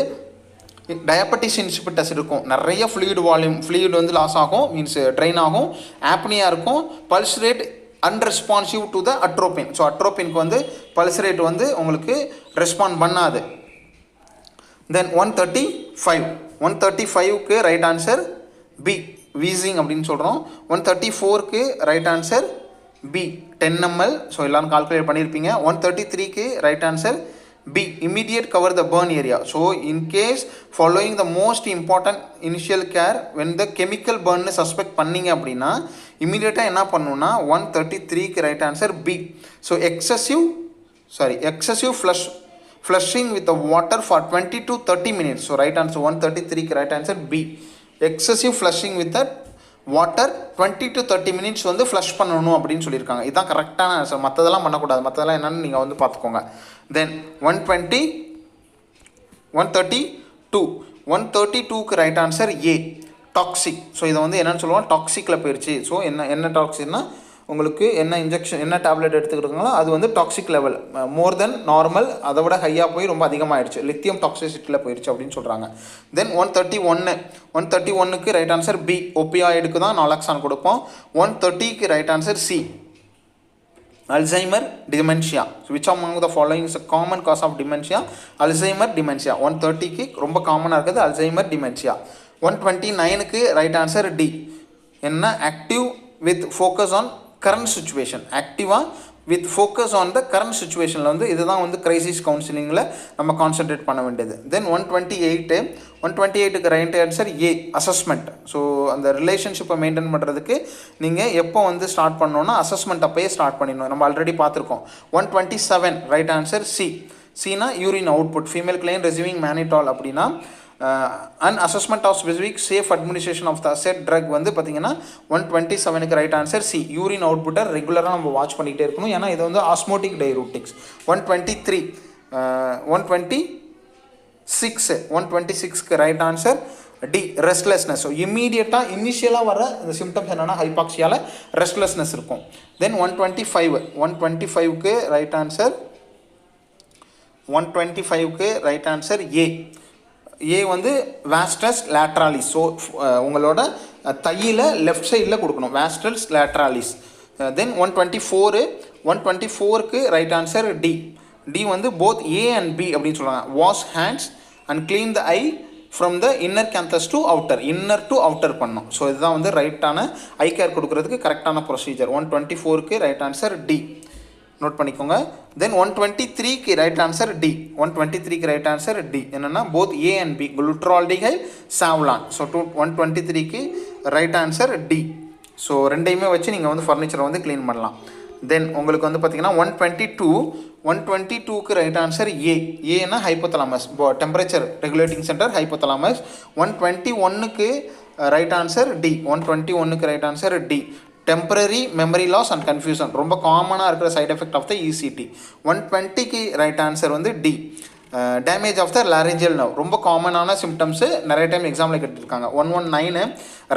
டயபெட்டிஸ் இன்சிபிட்டஸ் இருக்கும், நிறைய ஃப்ளூயிட் வந்து லாஸ் ஆகும், மீன்ஸ் ட்ரெயின் ஆகும், ஆப்னியா இருக்கும், pulse rate unresponsive to the atropine. So அட்ரோபின்க்கு வந்து பல்ஸ் ரேட் வந்து உங்களுக்கு ரெஸ்பாண்ட் பண்ணாது. தென் 135க்கு ரைட் ஆன்சர் பி, வீசிங் அப்படின்னு சொல்கிறோம். 134க்கு right answer B, 10 ml. So எல்லோரும் கால்குலேட் பண்ணியிருப்பீங்க. 133க்கு right answer B, immediate cover the burn area. So in case following the most important initial care when the chemical burn suspect பண்ணிங்க அப்படின்னா இமீடியட்டாக என்ன பண்ணணும்னா 133க்கு right answer B. So excessive flushing with the water for 20 to 30 minutes. So right answer 133க்கு right answer B. excessive flushing with the water 20 to 30 minutes வந்து flush பண்ணணும் அப்படின்னு சொல்லியிருக்காங்க. இதுதான் கரெக்டான ஆன்சர். மற்றதெல்லாம் பண்ணக்கூடாது, மற்றதெல்லாம் என்னென்னு நீங்கள் வந்து பார்த்துக்கோங்க. தென் 132க்கு right answer A, toxic. So இதை வந்து என்னென்னு சொல்லுவோம், டாக்ஸிக்கில் போயிடுச்சு. ஸோ என்ன டாக்ஸிக்னா உங்களுக்கு என்ன இன்ஜெக்ஷன் என்ன டேப்லெட் எடுத்துக்கிட்டுங்களோ அது வந்து டாக்ஸிக் லெவல் மோர் தென் நார்மல், அதை விட ஹையாக போய் ரொம்ப அதிகமாகிடுச்சு, லித்தியம் டாக்ஸிசிட்டியில் போயிடுச்சு அப்படின்னு சொல்கிறாங்க. தென் 131க்கு ரைட் ஆன்சர் பி, ஒப்பியாய்டுக்கு தான் நாலாக்சான் கொடுப்போம். 130க்கு right answer C, Alzheimer dementia. Which among the following is a common cause of dementia? Alzheimer dementia. 130க்கு ரொம்ப காமனாக இருக்குது அல்சைமர் டிமென்ஷியா. 129க்கு ரைட் ஆன்சர் டி, என்ன active with focus on current situation. ஆக்டிவாக with focus on the current சுச்சுவேஷனில் வந்து இதுதான் வந்து கிரைசிஸ் கவுன்சிலிங்கில் நம்ம கான்சென்ட்ரேட் பண்ண வேண்டியது. தென் 128க்கு right answer A, assessment. So அந்த ரிலேஷன்ஷிப்பை மெயின்டைன் பண்ணுறதுக்கு நீங்கள் எப்போ வந்து ஸ்டார்ட் பண்ணோன்னா அசஸ்மெண்ட் அப்போயே ஸ்டார்ட் பண்ணிடணும், நம்ம ஆல்ரெடி பார்த்துருக்கோம். 127 ரைட் ஆன்சர் சி, சினா urine output. Female client receiving mannitol அப்படின்னா and assessment of specific safe administration of the said drug வந்து பார்த்தீங்கன்னா 127க்கு ரைட் ஆன்சர் சி, யூரின் அவுட்புட்டை ரெகுலராக நம்ம வாட்ச் பண்ணிகிட்டே இருக்கணும், ஏன்னா இது வந்து ஆஸ்மோட்டிக் டைரூட்டிக்ஸ். 126க்கு right answer D, restlessness. So இமீடியட்டாக இனிஷியலாக வர இந்த சிம்டம்ஸ் என்னென்னா ஹைபாக்சியாவில் ரெஸ்ட்லெஸ்னஸ் இருக்கும். தென் 125க்கு ரைட் ஆன்சர் 125க்கு ரைட் ஆன்சர் ஏ, ஏ வந்து வாஸ்டஸ் லேட்ராலிஸ். ஸோ உங்களோட தையில் லெஃப்ட் சைடில் கொடுக்கணும், வாஸ்டஸ் லேட்ராலிஸ். தென் 124க்கு ரைட் ஆன்சர் டி, டி வந்து போத் ஏ அண்ட் பி அப்படின்னு சொல்லுவாங்க. Wash hands and clean the eye from the inner canthus to outer, inner to outer பண்ணணும். ஸோ இதுதான் வந்து ரைட்டான ஐ கேர் கொடுக்குறதுக்கு கரெக்டான ப்ரொசீஜர். 124க்கு ரைட் ஆன்சர் டி, நோட் பண்ணிக்கோங்க. தென் 123க்கு ரைட் ஆன்சர் டி, 123க்கு ரைட் ஆன்சர் டி என்னென்னா both A and B, glutaraldehyde Savlon. So 123க்கு right answer D. So ரெண்டையுமே வச்சு நீங்கள் வந்து ஃபர்னிச்சரை வந்து க்ளீன் பண்ணலாம். தென் உங்களுக்கு வந்து பார்த்தீங்கன்னா 122க்கு ரைட் ஆன்சர் ஏ, ஏன்னா hypothalamus, temperature regulating centre hypothalamus. 121க்கு ரைட் ஆன்சர் டி, 121க்கு right answer D, temporary memory loss and confusion, ரொம்ப காமனாக இருக்கிற side effect of the ECT. 120க்கு ரைட் ஆன்சர் வந்து D, damage of the laryngeal nerve, ரொம்ப காமனான சிம்டம்ஸு, நிறைய டைம் எக்ஸாமில் கேட்டுருக்காங்க. 119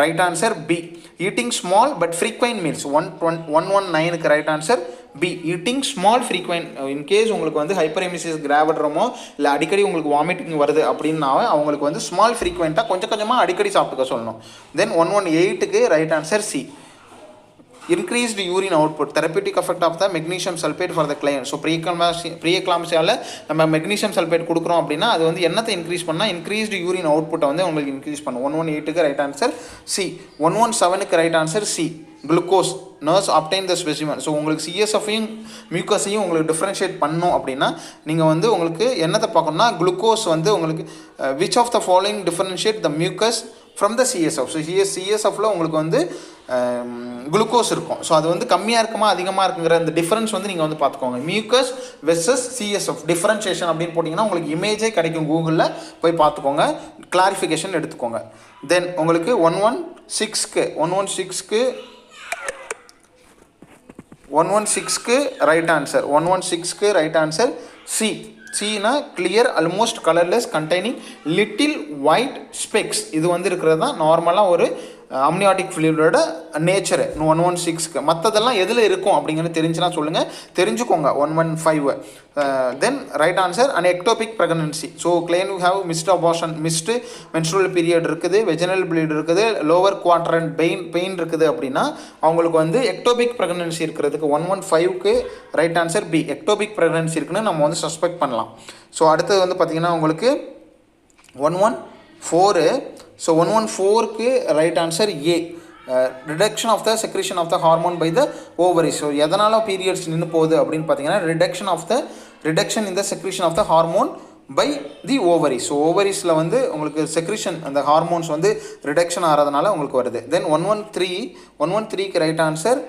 right answer B, eating small but frequent meals. 119க்கு right answer B, eating small frequent. In case உங்களுக்கு வந்து ஹைப்பரெமிசிஸ் கிராவிட்ரமோ இல்லை அடிக்கடி உங்களுக்கு வாமிட்டிங் வருது அப்படின்னா அவங்களுக்கு வந்து ஸ்மால் ஃப்ரீக்வெண்ட்டாக கொஞ்சம் கொஞ்சமாக அடிக்கடி சாப்பிட்டுக்க சொல்லணும். தென் 118க்கு right answer C, increased urine output, therapeutic effect of the magnesium sulfate for the client. So ப்ரீஎக்லாம்சியாவில் நம்ம மெக்னீஷியம் சல்ஃபேட் கொடுக்குறோம் அப்படின்னா அது வந்து என்னத்தை இன்க்ரீஸ் பண்ணால் இன்க்ரீஸ்டு யூரின் அவுட்புட்டை வந்து உங்களுக்கு இன்க்ரீஸ் பண்ணும். 118க்கு ரைட் ஆன்சர் சி. 117க்கு right answer C, glucose nurse obtain the specimen. So உங்களுக்கு சிஎஸ்எஃப்பையும் மியூக்கஸையும் உங்களுக்கு டிஃப்ரென்ஷியேட் பண்ணணும் அப்படின்னா நீங்கள் வந்து உங்களுக்கு என்னத்தை பார்க்கணும்னா குளுக்கோஸ் வந்து உங்களுக்கு which of the following differentiate the mucus from the CSF. So சிஎஸ்எஃப்ல உங்களுக்கு வந்து குளுக்கோஸ் இருக்கும். ஸோ அது வந்து கம்மியாக இருக்குமா அதிகமாக இருக்குங்கிற அந்த டிஃப்ரென்ஸ் வந்து நீங்கள் வந்து பார்த்துக்கோங்க. மியூக்கஸ் வெர்சஸ் சிஎஸ்எஃப் டிஃப்ரென்ஷியேஷன் அப்படின்னு போட்டிங்கன்னா உங்களுக்கு இமேஜே கிடைக்கும், கூகுளில் போய் பார்த்துக்கோங்க, கிளாரிஃபிகேஷன் எடுத்துக்கோங்க. தென் உங்களுக்கு 116க்கு ரைட் ஆன்சர். 116க்கு ரைட் ஆன்சர் சி. சீனா clear almost colourless containing little white specks. இது வந்து இருக்கிறது தான் நார்மலாக ஒரு அம்னியாட்டிக் ஃப்ளூயிடோட நேச்சரு. 116க்கு மற்றதெல்லாம் எதில் இருக்கும் அப்படிங்கிறது தெரிஞ்சுன்னா சொல்லுங்கள், தெரிஞ்சுக்கோங்க. 115 then right answer and ectopic pregnancy. So claim you have missed abortion, missed menstrual period இருக்குது, வெஜினல் ப்ளீட் இருக்குது, லோவர் குவாட்ரண்ட் பெயின் இருக்குது அப்படின்னா அவங்களுக்கு வந்து எக்டோபிக் ப்ரெக்னன்சி இருக்கிறதுக்கு 115க்கு right answer B. Ectopic pregnancy இருக்குன்னு நம்ம வந்து சஸ்பெக்ட் பண்ணலாம். ஸோ அடுத்தது வந்து பார்த்திங்கன்னா உங்களுக்கு 114. ஸோ 114க்கு right answer A. Reduction of the secretion of the hormone by the ovaries. So எதனால் பீரியட்ஸ் நின்று போகுது அப்படின்னு பார்த்தீங்கன்னா reduction in the secretion of the hormone by the ovaries. So ஓவரிஸில் வந்து உங்களுக்கு செக்ரேஷன் அந்த ஹார்மோன்ஸ் வந்து ரிடக்ஷன் ஆகிறதுனால உங்களுக்கு வருது. தென் 113க்கு ரைட் ஆன்சர்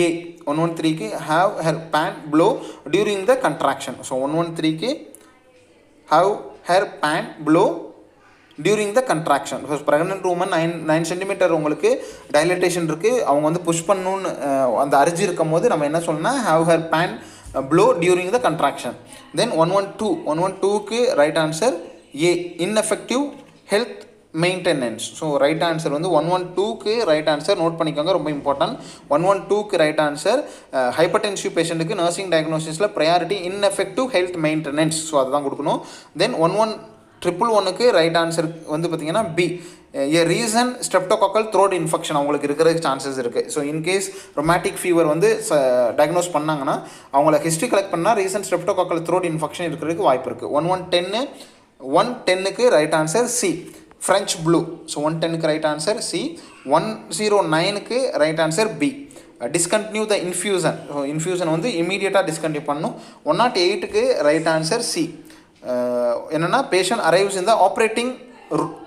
ஏ. 113க்கு have her pant blow during the contraction. So 113க்கு have her pant blow during the contraction. So pregnant woman 9 centimetre உங்களுக்கு டைலட்டேஷன் இருக்குது, அவங்க வந்து புஷ் பண்ணணுன்னு அந்த அரிஜி இருக்கும் போது நம்ம என்ன சொல்லணும்னா have her pant blow during the contraction. Then 112க்கு right answer A. Ineffective health maintenance. So right answer வந்து 112க்கு ரைட் ஆன்சர் நோட் பண்ணிக்கோங்க, ரொம்ப இம்பார்ட்டன்ட். 112க்கு ரைட் ஆன்சர் ஹைப்பர்டென்சிவ் பேஷண்ட்டுக்கு நர்சிங் டயக்னோசிஸில் priority ineffective health maintenance. So அதை தான் கொடுக்கணும். தென் 111க்கு ரைட் ஆன்சர் வந்து பார்த்திங்கன்னா B. A reason streptococcal throat infection அவங்களுக்கு இருக்கிறதுக்கு சான்சஸ் இருக்குது. ஸோ இன்கேஸ் ரொமேட்டிக் ஃபீவர் வந்து டயக்னோஸ் பண்ணாங்கன்னா அவங்கள ஹிஸ்ட்ரி கலெக்ட் பண்ணால் ரீசன் ஸ்ட்ரெப்டோகாக்கல் த்ரோட் இன்ஃபெக்ஷன் இருக்கிறதுக்கு வாய்ப்பு இருக்குது. 110க்கு right answer C. French blue. So 110க்கு ரைட் ஆன்சர் சி. 109க்கு right answer B. Discontinue the infusion. So infusion வந்து இமீடியட்டாக டிஸ்கண்டினியூ பண்ணணும். 108க்கு ரைட் ஆன்சர் சி. என்னென்னா patient arrives in the operating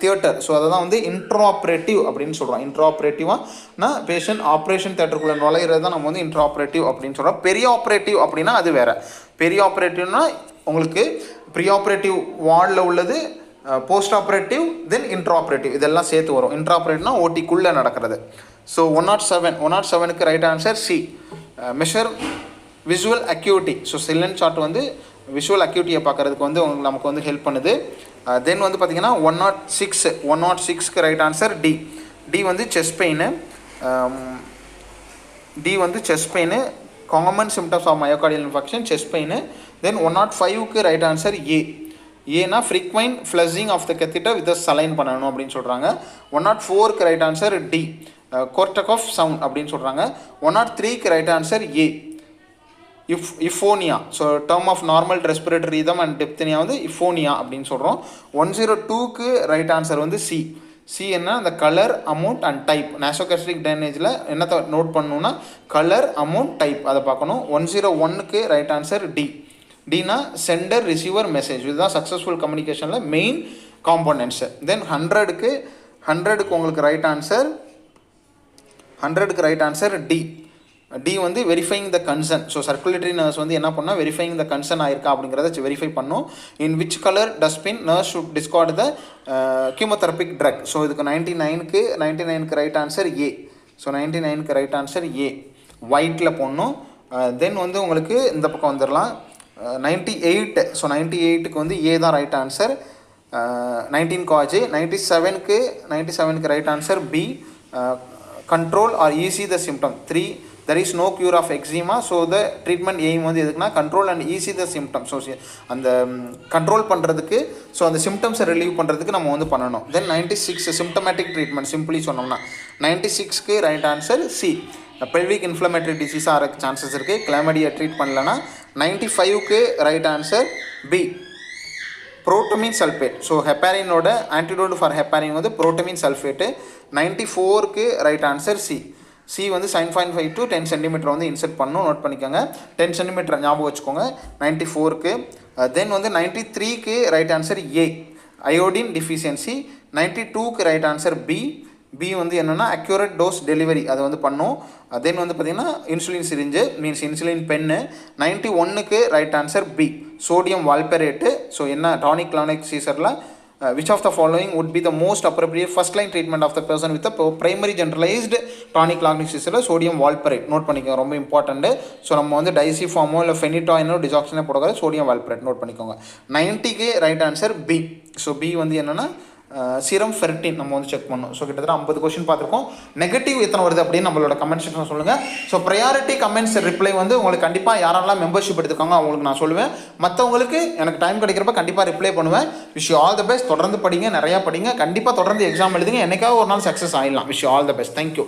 theatre. So அதை தான் வந்து இன்ட்ராஆப்ரேட்டிவ் அப்படின்னு சொல்கிறோம். இன்ட்ராஆப்ரேட்டிவானா பேஷண்ட் ஆப்ரேஷன் தியேட்டருக்குள்ளே நுழையிறது தான் நம்ம வந்து இன்ட்ராஆப்ரேட்டிவ் அப்படின்னு சொல்கிறோம். பெரிய ஆப்ரேட்டிவ் அப்படின்னா அது வேறு. பெரிய ஆப்ரேட்டிவ்னா உங்களுக்கு ப்ரீ ஆப்ரேட்டிவ் வார்டில் உள்ளது, போஸ்ட் ஆப்ரேட்டிவ், தென் இன்ட்ராஆப்ரேட்டிவ், இதெல்லாம் சேர்த்து வரும். இன்ட்ராஆப்ரேட்டிவ்னா ஓட்டிக்குள்ளே நடக்கிறது. ஸோ 107க்கு right answer C. Measure visual acuity. So Snellen chart வந்து விஷுவல் அக்யூட்டியை பார்க்குறதுக்கு வந்து நமக்கு வந்து ஹெல்ப் பண்ணுது. தென் வந்து பார்த்திங்கன்னா 106க்கு ரைட் ஆன்சர் டி. டி வந்து chest pain. Common symptoms of myocardial infection chest pain. Then 105க்கு ரைட் ஆன்சர் ஏ. ஏன்னா frequent flushing of the catheter with saline பண்ணணும் அப்படின்னு சொல்கிறாங்க. 104க்கு ரைட் ஆன்சர் டி. கோர்டகாஃப் சவுண்ட் அப்படின்னு சொல்கிறாங்க. 103க்கு right answer A. இஃபோனியா. So term of normal respiratory rhythm and டிப்தனியா வந்து இஃபோனியா அப்படின்னு சொல்கிறோம். 102க்கு ரைட் ஆன்சர் வந்து சி. சி என்ன அந்த colour, amount and type. Nasogastric ட்ரைனேஜில் என்னத்தை நோட் பண்ணணுன்னா கலர், அமௌண்ட், டைப், அதை பார்க்கணும். 101க்கு ரைட் ஆன்சர் டி. டினா சென்டர் ரிசீவர் மெசேஜ். இதுதான் சக்ஸஸ்ஃபுல் கம்யூனிகேஷனில் மெயின் காம்போனன்ட்ஸு. தென் 100க்கு உங்களுக்கு ரைட் ஆன்சர் 100க்கு ரைட் ஆன்சர் டி. டி வந்து verifying the concern. So circulatory nurse வந்து என்ன பண்ணால் வெரிஃபைங் த கன்சர்ன் ஆயிருக்கா அப்படிங்கிறத வெரிஃபை பண்ணும். In which colour dustbin nurse should discard the chemotherapeutic drug. So இதுக்கு 99க்கு ரைட் ஆன்சர் ஏ. ஸோ 99க்கு ரைட் ஆன்சர் ஏ. ஒயிட்டில் போடணும். தென் வந்து உங்களுக்கு இந்த பக்கம் வந்துடலாம் 98. ஸோ 98க்கு வந்து ஏ தான் ரைட் ஆன்சர். 19 காஜ். 97க்கு right answer B. Control or ease the symptom. 3 there is no cure of eczema. So the treatment aim வந்து எதுக்குன்னா control and ease the symptom. So அந்த கண்ட்ரோல் பண்ணுறதுக்கு, ஸோ அந்த சிம்டம்ஸை relieve பண்ணுறதுக்கு நம்ம வந்து பண்ணணும். தென் 96 சிம்டமேட்டிக் ட்ரீட்மெண்ட் சிம்பிளி சொன்னோம்னா 96க்கு right answer C. Pelvic inflammatory டிசீஸாக இருக்க சான்சஸ் இருக்குது. கிளாமடியை ட்ரீட் பண்ணலன்னா. 95க்கு right answer B. Protamine sulphate. So ஹெப்பாரினோட ஆன்டிடோட் ஃபார் ஹெப்பாரின் வந்து புரோட்டமின் சல்ஃபேட்டு. 94க்கு ரைட் ஆன்சர் சி. சி வந்து 7.5 to 10 சென்டிமீட்டர் வந்து இன்செர்ட் பண்ணணும். நோட் பண்ணிக்கோங்க. 10 சென்டிமீட்டர் ஞாபகம் வச்சுக்கோங்க. 94க்கு தென் வந்து 93க்கு right answer A iodine deficiency. 92க்கு ரைட் ஆன்சர் பி வந்து என்னென்னா அக்யூரேட் டோஸ் டெலிவரி அதை வந்து பண்ணும். தென் வந்து பார்த்திங்கன்னா insulin syringe means insulin pen. 91க்கு right answer B sodium valproate. So என்ன டானிக் கிளானிக் சீசரில் which of the following would be the most appropriate first line treatment of the person with a primary generalized tonic clonic disease sodium valproate note பண்ணிக்கோங்க, ரொம்ப important. So நம்ம வந்து டைசிஃபார்மோ இல்லை ஃபெனிடாயினோ டிசாக்சினோ போடக்கூடாது, sodium valproate note பண்ணிக்கோங்க. 90க்கு right answer B. So B வந்து என்னென்னா சீரம் ஃபெர்டின் நம்ம வந்து செக் பண்ணணும். ஸோ கிட்டத்தட்ட 50 கொஸ்டின் பார்த்துருக்கோம். நெகட்டிவ் எத்தனை வருது அப்படின்னு நம்மளோட கமெண்ட் செக்ஷன் சொல்லுங்கள். ஸோ ப்ரையாரிட்டி கமெண்ட்ஸ் ரிப்ளை வந்து உங்களுக்கு கண்டிப்பாக யாரெல்லாம் மெம்பர்ஷிப் எடுத்துக்காங்க அவங்களுக்கு நான் சொல்லுவேன். மற்றவங்களுக்கு எனக்கு டைம் கிடைக்கிறப்ப கண்டிப்பாக ரிப்ளை பண்ணுவேன். Wish you all the best. தொடர்ந்து படிங்க, நிறையா படிங்க, கண்டிப்பாக தொடர்ந்து எக்ஸாம் எழுதுங்க. என்னைக்காவது ஒரு நாள் சக்ஸஸ் ஆகிடலாம். Wish you all the best. Thank you.